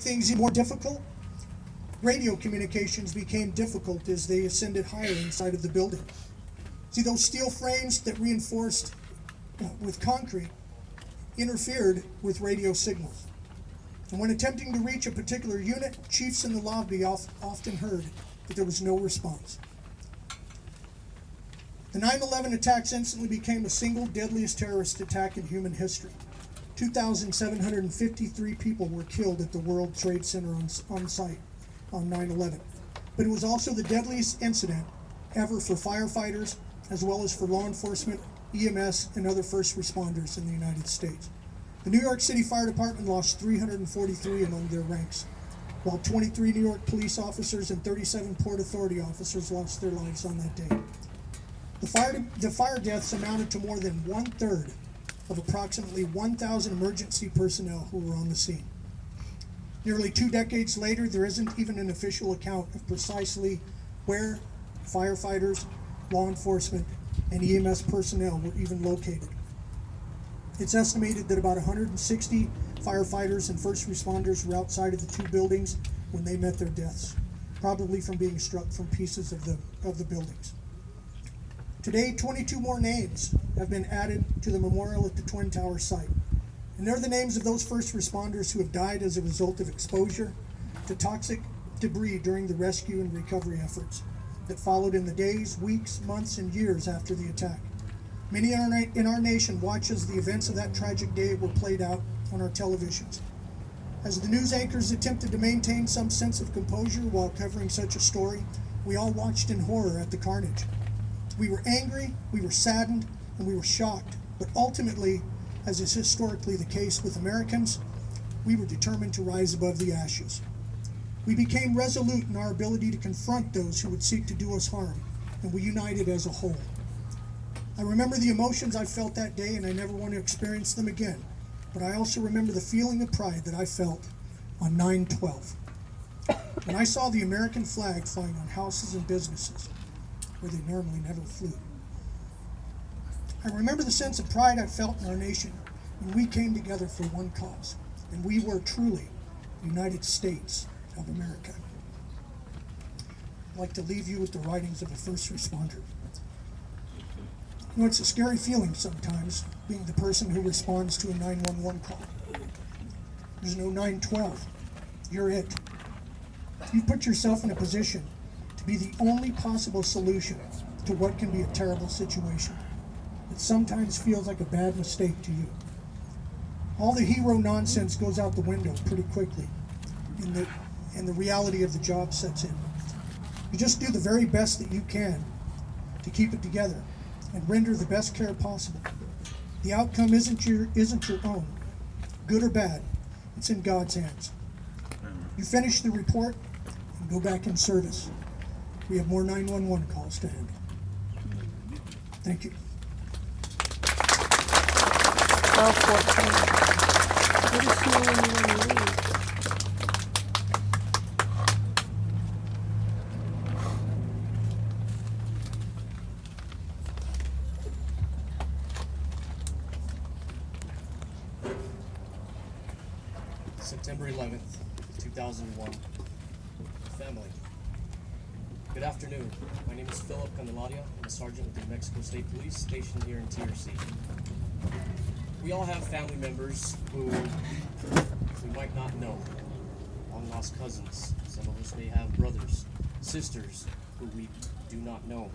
things even more difficult, radio communications became difficult as they ascended higher inside of the building. See, those steel frames that reinforced with concrete interfered with radio signals. And when attempting to reach a particular unit, chiefs in the lobby often heard that there was no response. The 9/11 attacks instantly became the single deadliest terrorist attack in human history. 2,753 people were killed at the World Trade Center on site on 9/11. But it was also the deadliest incident ever for firefighters, as well as for law enforcement, EMS, and other first responders in the United States. The New York City Fire Department lost 343 among their ranks, while 23 New York police officers and 37 Port Authority officers lost their lives on that day. The fire deaths amounted to more than 1/3 of approximately 1,000 emergency personnel who were on the scene. Nearly 2 decades later, there isn't even an official account of precisely where firefighters, law enforcement, and EMS personnel were even located. It's estimated that about 160 firefighters and first responders were outside of the two buildings when they met their deaths, probably from being struck from pieces of the buildings. Today, 22 more names have been added to the memorial at the Twin Towers site. And they're the names of those first responders who have died as a result of exposure to toxic debris during the rescue and recovery efforts that followed in the days, weeks, months, and years after the attack. Many in our nation watched as the events of that tragic day were played out on our televisions. As the news anchors attempted to maintain some sense of composure while covering such a story, we all watched in horror at the carnage. We were angry, we were saddened, and we were shocked, but ultimately, as is historically the case with Americans, we were determined to rise above the ashes. We became resolute in our ability to confront those who would seek to do us harm, and we united as a whole. I remember the emotions I felt that day, and I never want to experience them again, but I also remember the feeling of pride that I felt on 9/12. When I saw the American flag flying on houses and businesses where they normally never flew. I remember the sense of pride I felt in our nation when we came together for one cause, and we were truly the United States of America. I'd like to leave you with the writings of a first responder. You know, it's a scary feeling sometimes, being the person who responds to a 911 call. There's no 912. You're it. You put yourself in a position to be the only possible solution to what can be a terrible situation. It sometimes feels like a bad mistake to you. All the hero nonsense goes out the window pretty quickly, and the reality of the job sets in. You just do the very best that you can to keep it together and render the best care possible. The outcome isn't your own, good or bad. It's in God's hands. You finish the report and go back in service. We have more 911 calls to handle. Thank you. 12:14. Let us know when you want to leave. September 11th, 2001. Family. Good afternoon. My name is Philip Candelaria. I'm a sergeant with the New Mexico State Police stationed here in TRC. We all have family members who we might not know. Long-lost cousins. Some of us may have brothers, sisters who we do not know.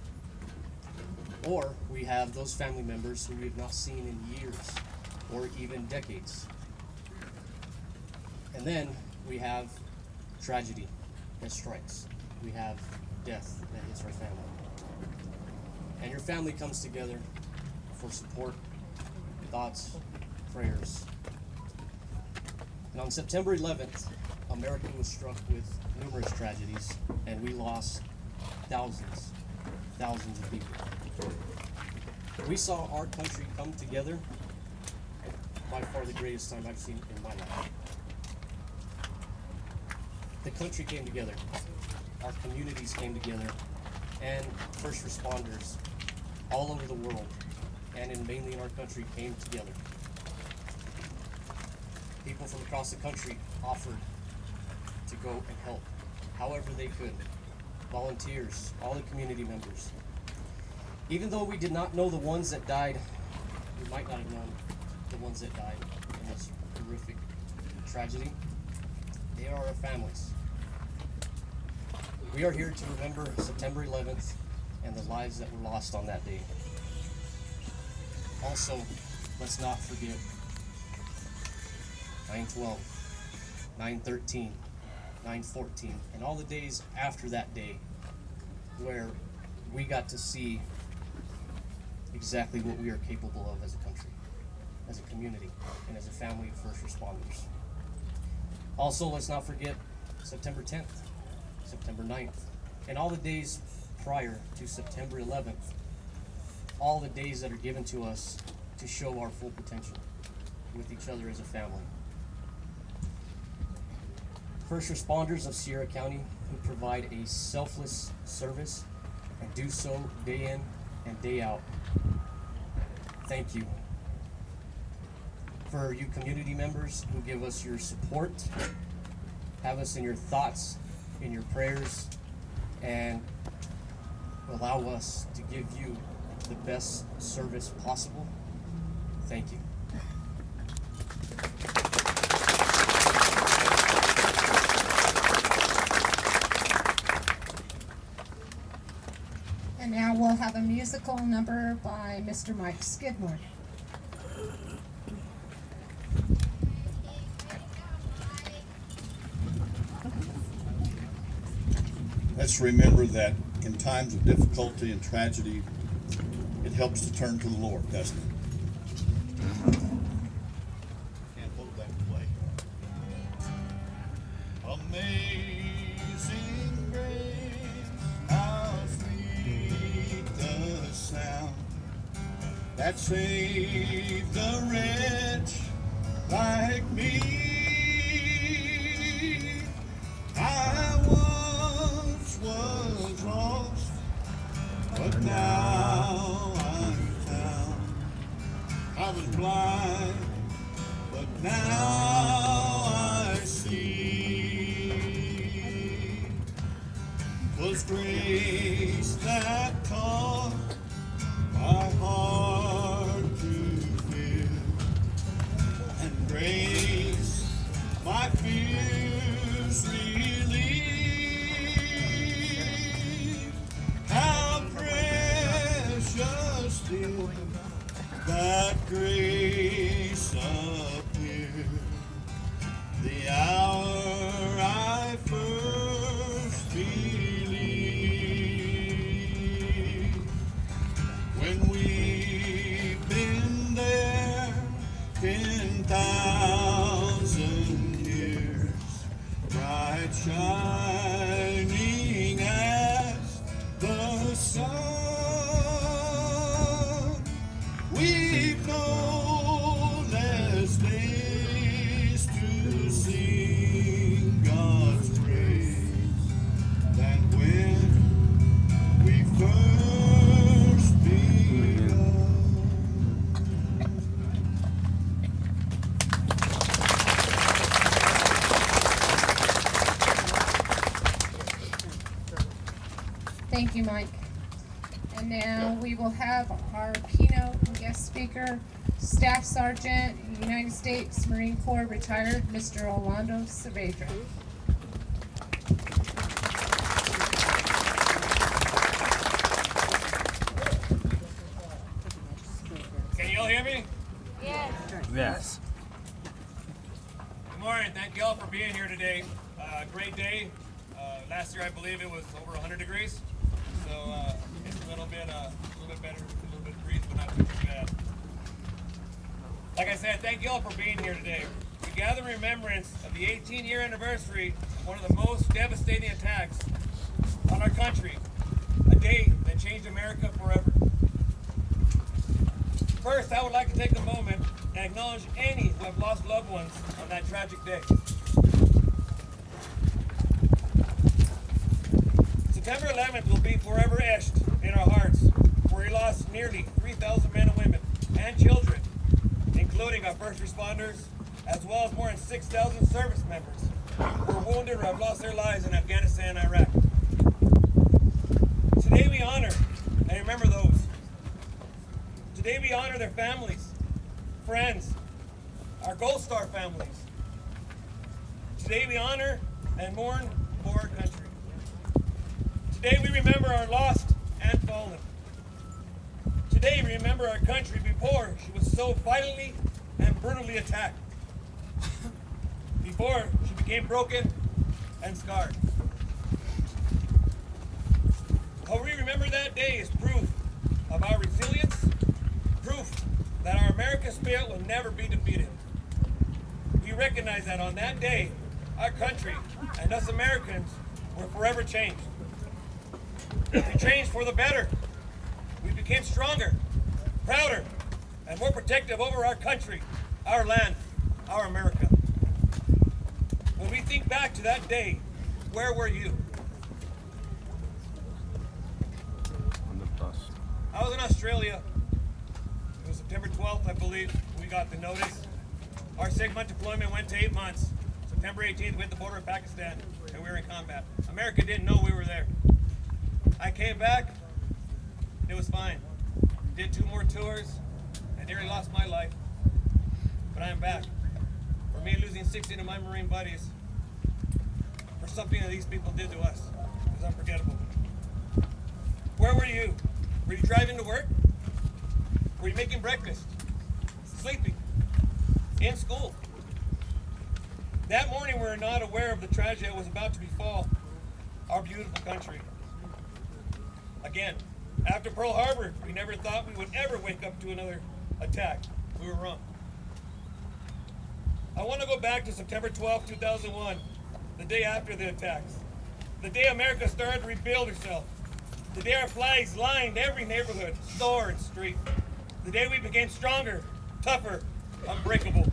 Or we have those family members who we have not seen in years or even decades. And then we have tragedy that strikes. We have death that hits our family. And your family comes together for support, thoughts, prayers. And on September 11th, America was struck with numerous tragedies, and we lost thousands of people. We saw our country come together, by far the greatest time I've seen in my life. The country came together, our communities came together, and first responders all over the world and mainly in our country came together. People from across the country offered to go and help however they could. Volunteers, all the community members. Even though we did not know the ones that died, we might not have known the ones that died in this horrific tragedy. They are our families. We are here to remember September 11th and the lives that were lost on that day. Also, let's not forget 9/12, 9/13, 9/14, and all the days after that day where we got to see exactly what we are capable of as a country, as a community, and as a family of first responders. Also, let's not forget September 10th, September 9th, and all the days prior to September 11th, all the days that are given to us to show our full potential with each other as a family. First responders of Sierra County who provide a selfless service and do so day in and day out. Thank you. For you community members who give us your support, have us in your thoughts, in your prayers, and allow us to give you the best service possible. Thank you. And now we'll have a musical number by Mr. Mike Skidmore. Let's remember that in times of difficulty and tragedy, it helps to turn to the Lord, doesn't it? Can't hold that play. Amazing grace, how sweet the sound that saved the wretch like me. I once was lost, but now I'm found. I was blind, but now I see. 'Twas grace that taught my heart to fear, and grace my fears relieved. How precious did that grace appear the hour I first believed. When we've been there 10,000 years, bright shining as the sun. We've no less days to sing God's praise than when we first begun. Thank you, Mike. And now we will have our keynote guest speaker, Staff Sergeant, United States Marine Corps retired, Mr. Orlando Saavedra. Can you all hear me? Yes. Good morning. Thank you all for being here today. Great day. Last year, I believe it was over 100 degrees. So it's a little bit better, a little bit breeze, but not too bad. Like I said, thank you all for being here today. We gather in remembrance of the 18-year anniversary of one of the most devastating attacks on our country. A day that changed America forever. First, I would like to take a moment and acknowledge any who have lost loved ones on that tragic day. September 11th will be forever etched in our hearts, for we lost nearly 3,000 men and women and children, including our first responders, as well as more than 6,000 service members who are wounded or have lost their lives in Afghanistan and Iraq. Today we honor and remember those. Today we honor their families, friends, our Gold Star families. Today we honor and mourn for our country. Today we remember our lost and fallen. Today we remember our country before she was so violently and brutally attacked. Before she became broken and scarred. How we remember that day is proof of our resilience, proof that our American spirit will never be defeated. We recognize that on that day, our country and us Americans were forever changed. We changed for the better. We became stronger, prouder, and more protective over our country, our land, our America. When we think back to that day, where were you? On the bus. I was in Australia. It was September 12th, I believe, we got the notice. Our 6-month deployment went to 8 months. September 18th, we hit the border of Pakistan, and we were in combat. America didn't know we were there. I came back, it was fine. Did 2 more tours, I nearly lost my life, but I am back. For me, losing 16 of my Marine buddies for something that these people did to us is unforgettable. Where were you? Were you driving to work? Were you making breakfast? Sleeping? In school? That morning we were not aware of the tragedy that was about to befall our beautiful country. Again, after Pearl Harbor, we never thought we would ever wake up to another attack. We were wrong. I want to go back to September 12, 2001, the day after the attacks. The day America started to rebuild herself. The day our flags lined every neighborhood, store, and street. The day we became stronger, tougher, unbreakable.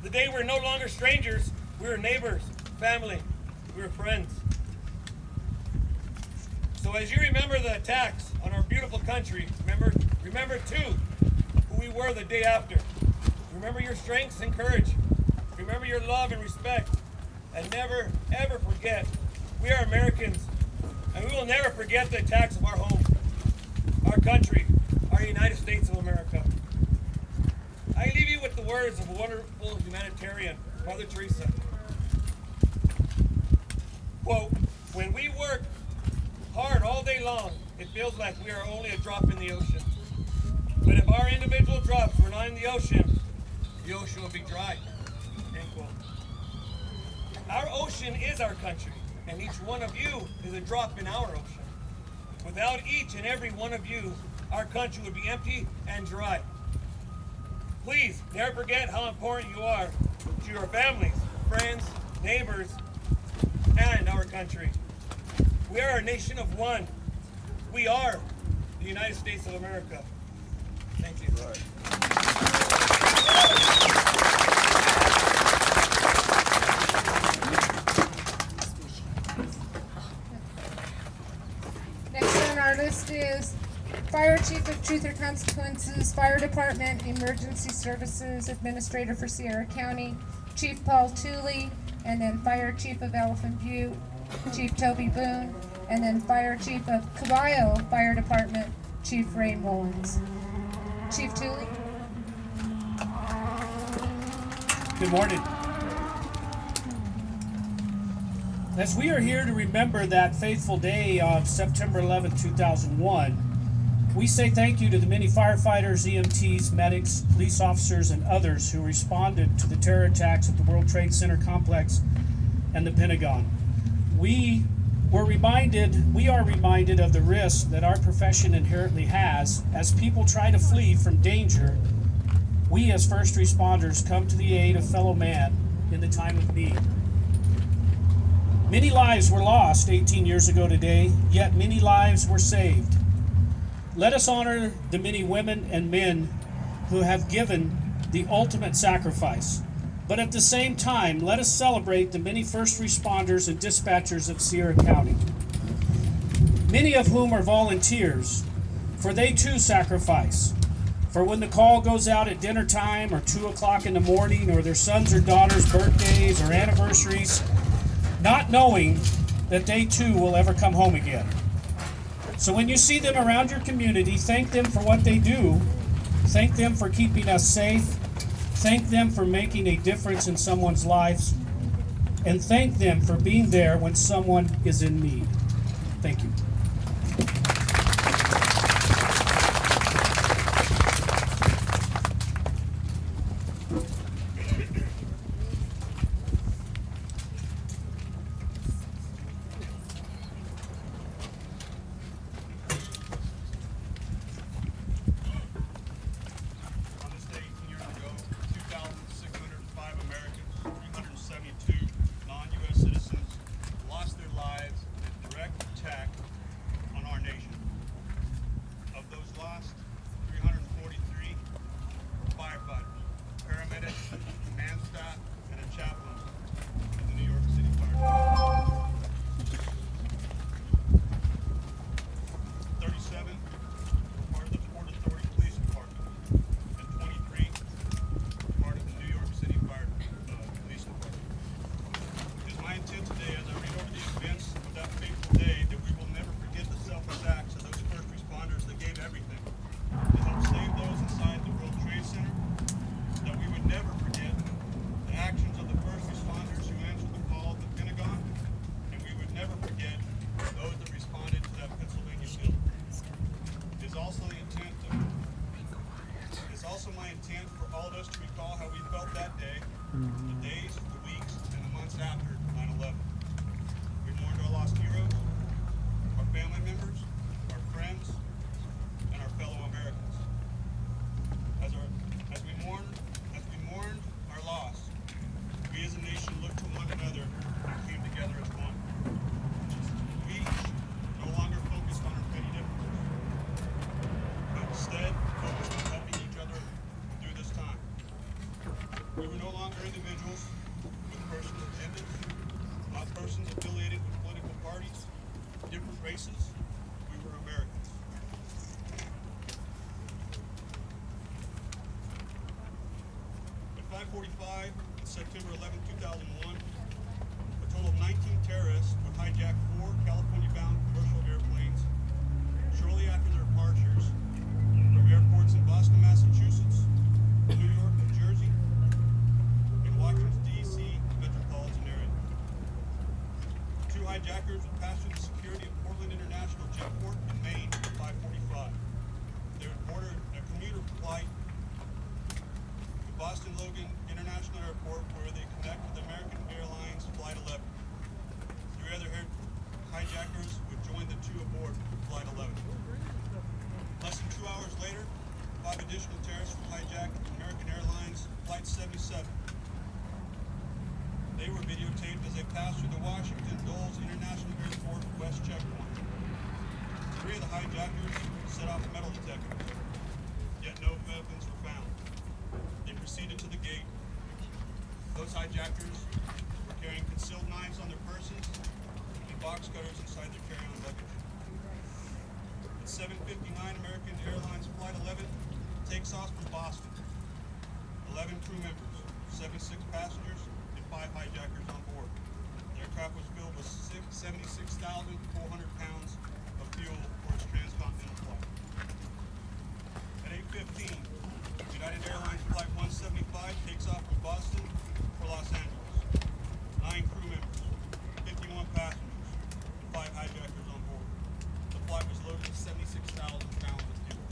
The day we're no longer strangers, we were neighbors, family, we were friends. So as you remember the attacks on our beautiful country, remember too who we were the day after. Remember your strengths and courage. Remember your love and respect. And never, ever forget, we are Americans. And we will never forget the attacks of our home, our country, our United States of America. I leave you with the words of a wonderful humanitarian, Mother Teresa. Quote, when we work hard all day long, it feels like we are only a drop in the ocean. But if our individual drops were not in the ocean will be dry. End quote. Our ocean is our country, and each one of you is a drop in our ocean. Without each and every one of you, our country would be empty and dry. Please never forget how important you are to your families, friends, neighbors, and our country. We are a nation of one. We are the United States of America. Thank you. Next on our list is Fire Chief of Truth or Consequences, Fire Department, Emergency Services Administrator for Sierra County, Chief Paul Tooley, and then Fire Chief of Elephant Butte, Chief Toby Boone, and then Fire Chief of Caballo Fire Department, Chief Ray Mullins. Chief Tooley. Good morning. As we are here to remember that fateful day of September 11, 2001, we say thank you to the many firefighters, EMTs, medics, police officers, and others who responded to the terror attacks at the World Trade Center complex and the Pentagon. We are reminded of the risk that our profession inherently has as people try to flee from danger. We as first responders come to the aid of fellow man in the time of need. Many lives were lost 18 years ago today, yet many lives were saved. Let us honor the many women and men who have given the ultimate sacrifice. But at the same time, let us celebrate the many first responders and dispatchers of Sierra County, many of whom are volunteers, for they too sacrifice. For when the call goes out at dinner time or 2 o'clock in the morning, or their sons or daughters' birthdays or anniversaries, not knowing that they too will ever come home again. So when you see them around your community, thank them for what they do. Thank them for keeping us safe. Thank them for making a difference in someone's lives. And thank them for being there when someone is in need. Thank you. On this day 18 years ago, 2,605 Americans, 372 non-U.S. citizens lost their lives in a direct attack on our nation. Of those lost, 343 were firefighters, paramedics, command staff, and a chaplain in the New York City Fire Department. 37 were part of the Port Authority Police Department, and 23 were part of the New York City Fire Police Department. It is my intent today, as I read over the events of that fateful day, that we will never forget the selfless acts of those first responders that gave everything to help save those inside the World Trade Center, that we would never forget the actions of the first responders who answered the call at the Pentagon, and we would never forget those that responded to that Pennsylvania building. It's also my intent for all of us to recall how we felt that day, the days, the weeks, and the months after 9/11. We mourned our lost heroes, our family members, our friends, and our fellow Americans. As we mourned our loss, we as a nation looked to one another and came together as one. We no longer focused on our petty differences, but instead focused on helping each other through this time. We were no longer individuals with personal agendas, not persons affiliated with political parties, different races. We were Americans. At 5:45 on September 11, 2001, a total of 19 terrorists would hijack 4 California-bound commercial airplanes shortly after their departures from airports in Boston, Massachusetts, New York, New Jersey, and Washington, D.C. metropolitan area. 2 hijackers would pass through the security of Portland International Jetport in Maine at 5:45. They would board a commuter flight to Boston Logan International Airport, where they connect with American Airlines Flight 11. 3 other hijackers would join the 2 aboard Flight 11. Less than 2 hours later, 5 additional terrorists would hijack American Airlines Flight 77. They were videotaped as they passed through the Washington Dulles International Airport West Checkpoint. 3 of the hijackers set off metal detectors, yet no weapons were found. They proceeded to the gate. Those hijackers were carrying concealed knives on their persons and box cutters inside their carry-on luggage. At 7:59, American Airlines Flight 11 takes off from Boston. 11 crew members, 76 passengers, and 5 hijackers on board. The aircraft was filled with 76,400 pounds of fuel for its transcontinental flight. At 8:15, United Airlines Flight 175 takes off from Boston for Los Angeles. 9 crew members, 51 passengers, and 5 hijackers on board. The flight was loaded with 76,000 pounds of fuel.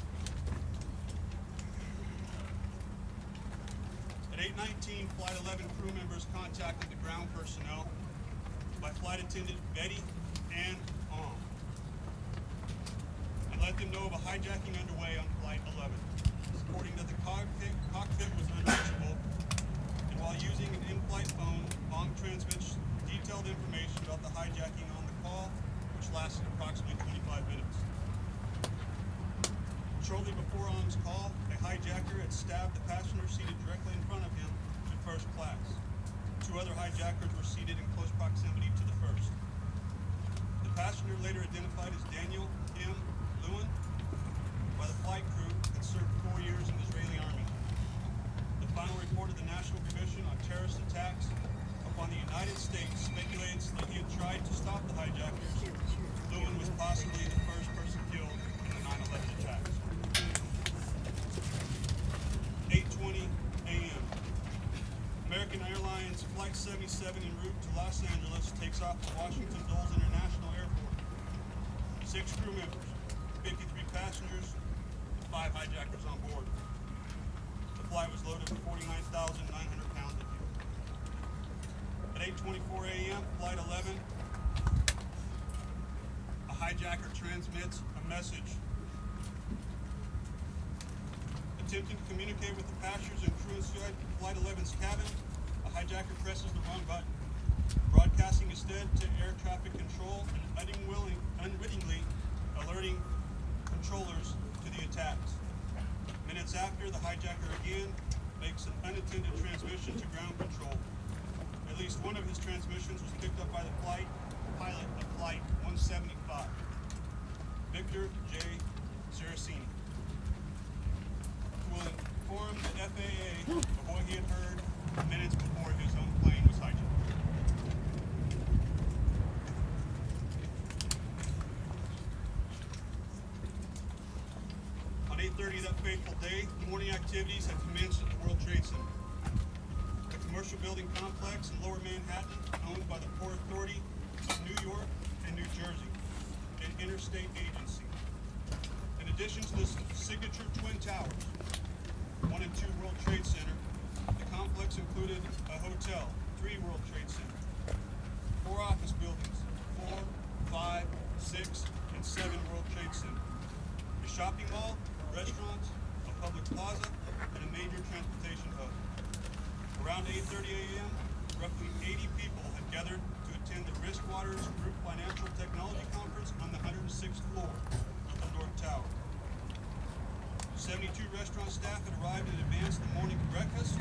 At 8:19, Flight 11 crew members contacted the ground personnel by Flight Attendant Betty Ann Ong and let them know of a hijacking underway on Flight 11. Reporting that the cockpit was unreachable, and while using an in-flight phone, Ong transmits detailed information about the hijacking on the call, which lasted approximately 25 minutes. Shortly before Ong's call, a hijacker had stabbed the passenger seated directly in front of him in first class. 2 other hijackers were seated in close proximity to the first. The passenger, later identified as Daniel M. Lewin by the flight crew, had served 4 years in the Israeli army. The final report of the National Commission on Terrorist Attacks upon on the United States speculates that he had tried to stop the hijackers. Lewin was possibly the first person killed in the 9/11 attacks. 8:20 a.m. American Airlines Flight 77 en route to Los Angeles takes off to Washington Dulles International Airport. 6 crew members, 53 passengers, and 5 hijackers on board. The flight was loaded with 49,900 pounds of fuel. At 8:24 a.m., Flight 11, a hijacker transmits a message. Attempting to communicate with the passengers and crew inside Flight 11's cabin, a hijacker presses the wrong button, broadcasting instead to air traffic control and unwittingly alerting controllers to the attacks. Minutes after, the hijacker again makes an unattended transmission to ground control. At least one of his transmissions was picked up by the pilot of Flight 175, Victor J. Saraceni, who will inform the FAA of what he had heard minutes before his own plane was hijacked. On 8:30 that fateful day, morning activities had commenced at the World Trade Center, a commercial building complex in Lower Manhattan owned by the Port Authority of New York and New Jersey, an interstate agency. In addition to the signature Twin Towers, 1 and 2 World Trade Center, the complex included a hotel, 3 World Trade Center, 4 office buildings, 4, 5, 6, and 7 World Trade Center, a shopping mall, restaurants, a public plaza, and a major transportation hub. Around 8:30 a.m., roughly 80 people had gathered to attend the Wristwaters Group Financial Technology Conference on the 106th floor of the North Tower. 72 restaurant staff had arrived in advance of the morning breakfast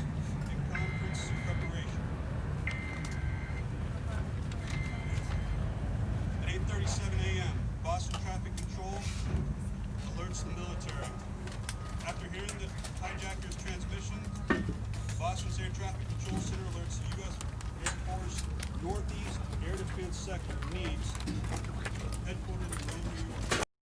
and conference preparation. At 8:37 a.m., Boston Traffic Control alerts the military. After hearing the hijacker's transmission, Boston's Air Traffic Control Center alerts the U.S. Air Force Northeast Air Defense Sector, NEADS, headquartered in New York.